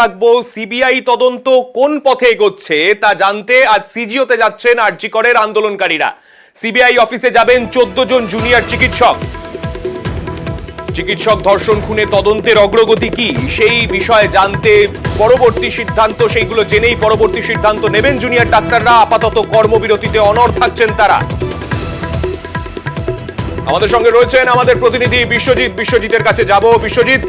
রাখবো সিবিআই তদন্ত কোন পথে এগোচ্ছে তা জানতে আজ সিজিওতে যাচ্ছেন আরজি করের আন্দোলনকারীরা। সিবিআই অফিসে যাবেন 14 জন জুনিয়র চিকিৎসক ধর্ষণ খুনে তদন্তের অগ্রগতি কি সেই বিষয়ে জানতে পরবর্তী সিদ্ধান্ত সেইগুলো জেনেই পরবর্তী সিদ্ধান্ত নেবেন জুনিয়র ডাক্তাররা। আপাতত কর্মবিরতিতে অনড় থাকছেন তারা। আমাদের সঙ্গে রয়েছেন আমাদের প্রতিনিধি বিশ্বজিতের কাছে যাব। বিশ্বজিৎ,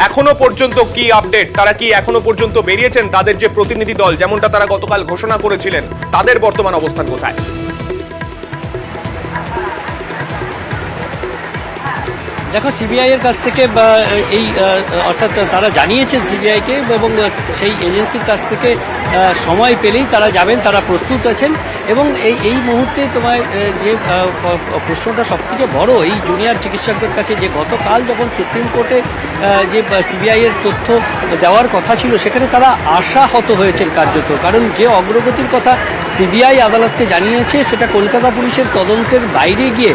এখনো পর্যন্ত কি আপডেট? তারা কি এখনো পর্যন্ত বেরিয়েছেন? তাদের যে প্রতিনিধি দল যেমনটা তারা গতকাল ঘোষণা করেছিলেন, তাদের বর্তমান অবস্থান কোথায়? দেখো, সিবিআই এর কাছ থেকে এই অর্থাৎ তারা জানিয়েছেন সিবিআইকে এবং সেই এজেন্সির কাছ থেকে সময় পেলেই তারা যাবেন, তারা প্রস্তুত আছেন। এবং এই মুহূর্তে তোমার যে প্রশ্নটা সবথেকে বড় এই জুনিয়র চিকিৎসকদের কাছে, যে গতকাল যখন সুপ্রিম কোর্টে যে সিবিআই এর তথ্য দেওয়ার কথা ছিল সেখানে তারা আশাহত হয়েছেন কার্যত। কারণ যে অগ্রগতির কথা সিবিআই আদালতকে জানিয়েছে সেটা কলকাতা পুলিশের তদন্তের বাইরে গিয়ে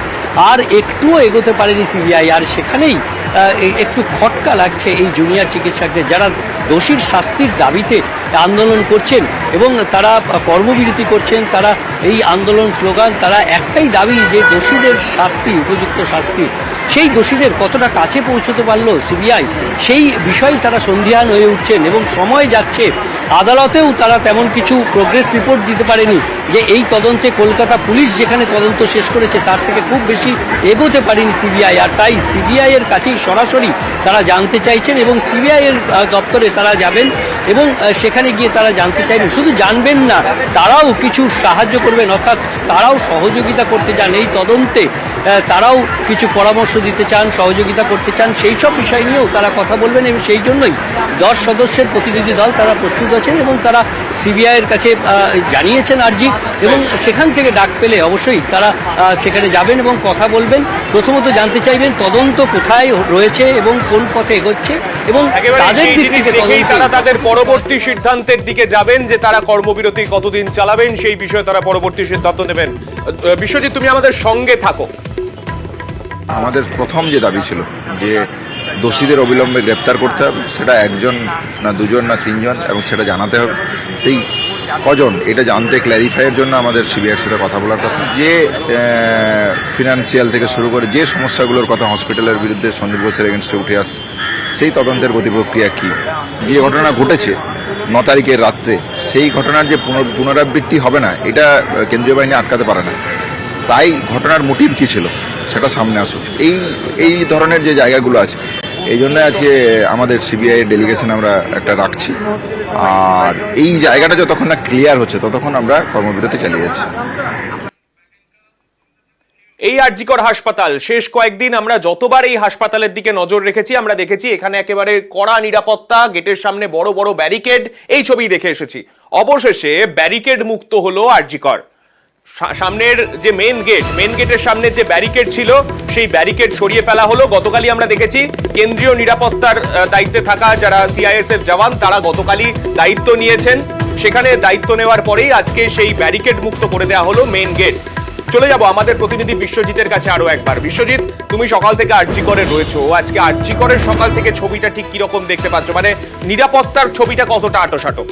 আর একটুও এগোতে পারেনি সিবিআই। আর সেখানেই একটু খটকা লাগছে এই জুনিয়র চিকিৎসকদের, যারা দোষীর শাস্তির দাবিতে আন্দোলন করছেন এবং তারা কর্মবিরতি করছেন। তারা এই আন্দোলন স্লোগান, তারা একটাই দাবি যে দোষীদের শাস্তি, উপযুক্ত শাস্তি। সেই দোষীদের কতটা কাছে পৌঁছতে পারলো সিবিআই, সেই বিষয়ে তারা সন্দিহান হয়ে উঠছেন। এবং সময় যাচ্ছে, আদালতেও তারা তেমন কিছু প্রোগ্রেস রিপোর্ট দিতে পারেনি যে এই তদন্তে কলকাতা পুলিশ যেখানে তদন্ত শেষ করেছে তার থেকে খুব বেশি এগোতে পারেনি সিবিআই। আর তাই সিবিআই এর কাছেই সরাসরি তারা জানতে চাইছেন এবং সিবিআই এর দপ্তরে তারা যাবেন এবং সেখানে গিয়ে তারা জানতে চাইবেন। শুধু জানবেন না, তারাও কিছু সাহায্য করবেন, অর্থাৎ তারাও সহযোগিতা করতে চান এই তদন্তে। তারাও কিছু পরামর্শ দিতে চান, সহযোগিতা করতে চান। সেই সব বিষয় নিয়েও তারা কথা বলবেন এবং সেই জন্যই 10 সদস্যের প্রতিনিধি দল তারা প্রস্তুত আছেন এবং তারা সিবিআই এর কাছে জানিয়েছেন আর্জি। এবং সেখান থেকে ডাক পেলে অবশ্যই তারা সেখানে যাবেন এবং কথা বলবেন। প্রথমত জানতে চাইবেন তদন্ত কোথায় রয়েছে এবং কোন পথে এগোচ্ছে এবং তাদের দিক থেকে তারা তাদের পরবর্তী সিদ্ধান্তের দিকে যাবেন, যে তারা কর্মবিরতি কতদিন চালাবেন সেই বিষয়ে তারা পরবর্তী সিদ্ধান্ত নেবেন। বিশ্বজিৎ, তুমি আমাদের সঙ্গে থাকো। আমাদের প্রথম যে দাবি ছিল যে দোষীদের অবিলম্বে গ্রেপ্তার করতে হবে, সেটা একজন না দুজন না তিনজন, এবং সেটা জানাতে হবে। সেই কজন এটা জানতে ক্ল্যারিফাইয়ের জন্য আমাদের সিবিআইয়ের সাথে কথা বলার কথা। যে ফিনান্সিয়াল থেকে শুরু করে যে সমস্যাগুলোর কথা হসপিটালের বিরুদ্ধে সন্দীপ ঘোষের এগেনস্টে উঠে আসছে, সেই তদন্তের গতি প্রক্রিয়া কী। যে ঘটনা ঘটেছে 9 তারিখের রাত্রে, সেই ঘটনার যে পুনরাবৃত্তি হবে না, এটা কেন্দ্রীয় বাহিনী আটকাতে পারে না। তাই ঘটনার মোটিভ কী ছিল সেটা সামনে আসুক। এই ধরনের যে জায়গাগুলো আছে, এই জন্য আজকে আমাদের সিবিআই ডেলিগেশন আমরা একটা রাখছি। আর এই জায়গাটা যতক্ষণ না ক্লিয়ার হচ্ছে ততক্ষণ আমরা কর্মবিরতি চালিয়ে যাচ্ছি। এই আরজি কর হাসপাতাল, শেষ কয়েকদিন আমরা যতবার এই হাসপাতালের দিকে নজর রেখেছি আমরা দেখেছি এখানে একেবারে কড়া নিরাপত্তা, গেটের সামনে বড় বড় ব্যারিকেড, এই ছবি দেখে এসেছি। অবশেষে ব্যারিকেড মুক্ত হলো আরজি কর। সামনের যে মেন গেটের সামনে যে ব্যারিকেড ছিল সেই ব্যারিকেড সরিয়ে ফেলা হলো। গতকালই আমরা দেখেছি কেন্দ্রীয় নিরাপত্তার দায়িত্বে থাকা যারা সিআইএসএফ জওয়ান, তারা গতকালই দায়িত্ব নিয়েছেন। সেখানে দায়িত্ব নেওয়ার পরেই আজকে সেই ব্যারিকেড মুক্ত করে দেওয়া হলো মেন গেট। চলে যাব আমাদের প্রতিনিধি বিশ্বজিতের কাছে আরো একবার। বিশ্বজিৎ, তুমি সকাল থেকে আরজি করে রয়েছো, আজকে আরজি করের সকাল থেকে ছবিটা ঠিক কিরকম দেখতে পাচ্ছ? মানে নিরাপত্তার ছবিটা কতটা আঁটোসাঁটো?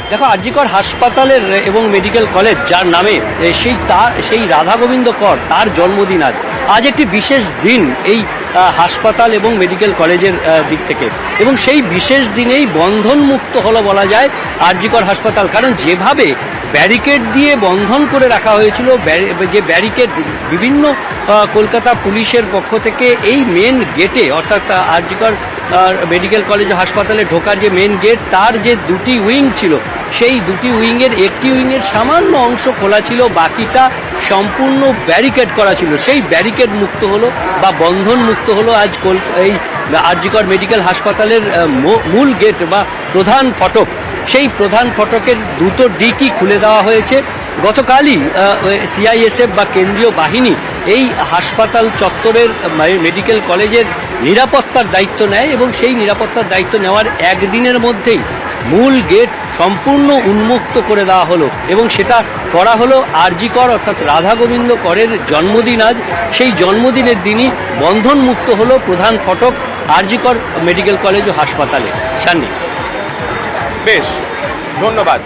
দেখো, আরজি কর হাসপাতালের এবং মেডিকেল কলেজ যার নামে সেই রাধা গোবিন্দ কর, তার জন্মদিন আজ একটি বিশেষ দিন এই হাসপাতাল এবং মেডিকেল কলেজের দিক থেকে। এবং সেই বিশেষ দিনেই বন্ধনমুক্ত হলো বলা যায় আরজি কর হাসপাতাল। কারণ যেভাবে ব্যারিকেড দিয়ে বন্ধন করে রাখা হয়েছিল, যে ব্যারিকেড বিভিন্ন কলকাতা পুলিশের পক্ষ থেকে এই মেন গেটে, অর্থাৎ আরজি কর মেডিকেল কলেজ হাসপাতালে ঢোকার যে মেন গেট, তার যে দুটি উইং ছিল, সেই দুটি উইংয়ের একটি উইংয়ের সামান্য অংশ খোলা ছিল, বাকিটা সম্পূর্ণ ব্যারিকেড করা ছিল। সেই ব্যারিকেড মুক্ত হলো বা বন্ধন মুক্ত হলো আজ এই আরজি কর মেডিকেল হাসপাতালের মূল গেট বা প্রধান ফটক। সেই প্রধান ফটকের দুটো দিকই খুলে দেওয়া হয়েছে গতকালই সিআইএসএফ বা কেন্দ্রীয় বাহিনী এই হাসপাতাল চত্বরের মেডিকেল কলেজের নিরাপত্তার দায়িত্ব নেয় এবং সেই নিরাপত্তার দায়িত্ব নেওয়ার একদিনের মধ্যেই মূল গেট সম্পূর্ণ উন্মুক্ত করে দেওয়া হলো এবং সেটা করা হলো আরজি কর অর্থাৎ রাধা গোবিন্দ করের জন্মদিন আজ। সেই জন্মদিনের দিনই বন্ধনমুক্ত হলো প্রধান ফটক আরজি কর মেডিকেল কলেজ ও হাসপাতালে। সান্নি, বেশ, ধন্যবাদ।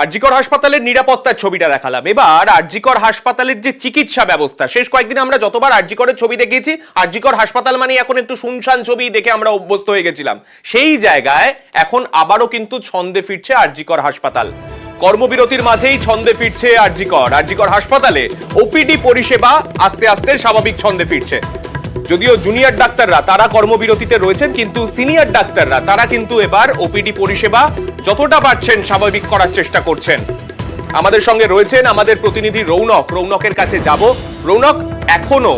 আরজিকর হাসপাতালের নিরাপত্তার ছবিটা দেখালাম, এবার আরজিকর হাসপাতালের যে চিকিৎসা ব্যবস্থা, শেষ কয়েকদিন আমরা যতবার আরজিকরের ছবি দেখেছি, আরজিকর হাসপাতাল মানে এখন একটু শুনশান ছবি দেখে আমরা অভ্যস্ত হয়ে গেছিলাম, সেই জায়গায় এখন আবারও কিন্তু ছন্দে ফিরছে আরজিকর হাসপাতাল। কর্মবিরতির মাঝেই ছন্দে ফিরছে আরজিকর হাসপাতালে ওপিডি পরিষেবা আস্তে আস্তে স্বাভাবিক ছন্দে ফিরছে। যদিও জুনিয়র ডাক্তাররা তারা কর্মবিরতিতে রয়েছেন, কিন্তু সিনিয়র ডাক্তাররা তারা কিন্তু এবার ওপিডি পরিষেবা যতটা পারছেন স্বাভাবিক করার চেষ্টা করছেন। আমাদের সঙ্গে রয়েছেন আমাদের প্রতিনিধি রৌনকের কাছে যাব। রৌনক, এখনো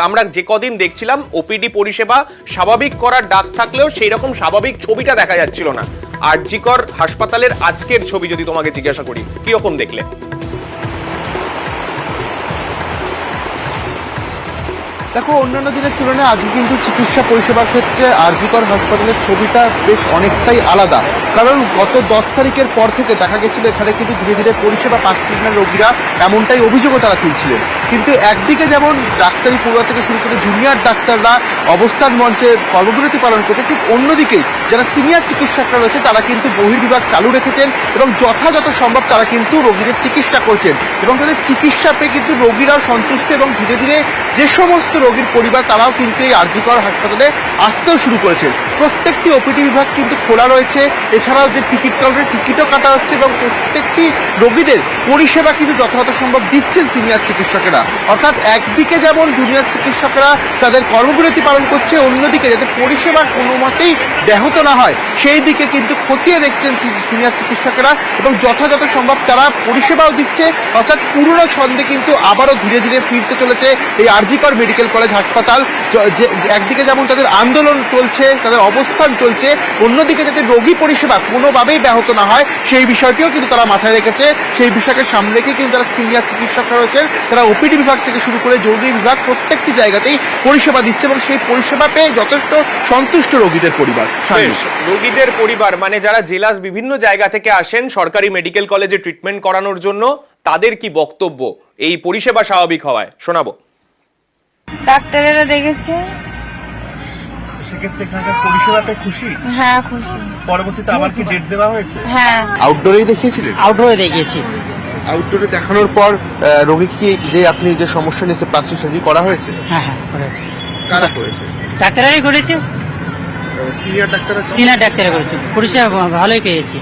আমরা যে কদিন দেখছিলাম ওপিডি পরিষেবা স্বাভাবিক করার ডাক থাকলেও সেই রকম স্বাভাবিক ছবিটা দেখা যাচ্ছিল না। আরজিকর হাসপাতালের আজকের ছবি যদি তোমাকে জিজ্ঞাসা করি, কিরকম দেখলে? দেখো, অন্যান্য দিনের তুলনায় আজকে কিন্তু চিকিৎসা পরিষেবার ক্ষেত্রে আরজিকর হাসপাতালের ছবিটা বেশ অনেকটাই আলাদা। কারণ গত 10 তারিখের পর থেকে দেখা গেছিল এখানে কিন্তু ধীরে ধীরে পরিষেবা পাচ্ছিলেন না রোগীরা, এমনটাই অভিযোগও তারা তুলছিলেন। কিন্তু একদিকে যেমন ডাক্তারি পড়ুয়া থেকে শুরু করে জুনিয়র ডাক্তাররা অবস্থান মঞ্চে কর্মবিরতি পালন করছে, ঠিক অন্যদিকেই যারা সিনিয়র চিকিৎসকরা রয়েছে তারা কিন্তু বহির্বিভাগ চালু রেখেছেন এবং যথাযথ সম্ভব তারা কিন্তু রোগীদের চিকিৎসা করছেন এবং তাদের চিকিৎসা পেয়ে কিন্তু রোগীরাও সন্তুষ্ট এবং ধীরে ধীরে যে সমস্ত রোগীর পরিবার তারাও কিন্তু এই আরজিকর হাসপাতালে আসতেও শুরু করেছেন। প্রত্যেকটি ওপিডি বিভাগ কিন্তু খোলা রয়েছে, এছাড়াও যে টিকিট কাউন্টারে টিকিটও কাটা হচ্ছে এবং প্রত্যেকটি রোগীদের পরিষেবা কিন্তু যথাযথ সম্ভব দিচ্ছেন সিনিয়র চিকিৎসকেরা। অর্থাৎ একদিকে যেমন জুনিয়র চিকিৎসকরা তাদের কর্মবিরতি পালন করছে, অন্যদিকে যাতে পরিষেবা কোনো মতেই ব্যাহত না হয় সেই দিকে কিন্তু খতিয়ে দেখছেন সিনিয়র চিকিৎসকেরা এবং যথাযথ সম্ভব তারা পরিষেবাও দিচ্ছে। অর্থাৎ পুরনো ছন্দে কিন্তু আবারও ধীরে ধীরে ফিরতে চলেছে এই আরজিকর মেডিকেল কলেজ হাসপাতাল। একদিকে যেমন তাদের আন্দোলন চলছে, তাদের অবস্থান চলছে, অন্যদিকে যাতে রোগী পরিষেবা কোনোভাবেই ব্যাহত না হয় সেই বিষয়টিও কিন্তু তারা মাথায় রেখেছে। সেই বিষয়কে সামনে রেখে কিন্তু যারা সিনিয়র চিকিৎসকরা রয়েছেন তারা ওপিডি বিভাগ থেকে শুরু করে জরুরি বিভাগ প্রত্যেকটি জায়গাতেই পরিষেবা দিচ্ছে এবং সেই পরিষেবা পেয়ে যথেষ্ট সন্তুষ্ট রোগীদের পরিবার। রোগীদের পরিবার মানে যারা জেলার বিভিন্ন জায়গা থেকে আসেন সরকারি মেডিকেল কলেজে ট্রিটমেন্ট করানোর জন্য, তাদের কি বক্তব্য এই পরিষেবা স্বাভাবিক হওয়ায় শোনাবো। ডাক্তারেরা দেখেছে, সেক্ষেত্রে এখানকার পরিষেবাতে খুশি? হ্যাঁ খুশি। পরবর্তীতে আবার কি ডেট দেওয়া হয়েছে? হ্যাঁ, আউটডোরেই দেখিয়েছিলেন? আউটডোরে দেখিয়েছি। আউটডোরে দেখানোর পর রোগী কি যে আপনি যে সমস্যা নিয়েছে প্লাস্টিক সার্জারি করা হয়েছে? হ্যাঁ হ্যাঁ করেছি। কারা করেছে? ডাক্তারাই করেছে, সিনিয়র ডাক্তার? সিনিয়র ডাক্তারে করেছে, পরিষেবা ভালোই পেয়েছি।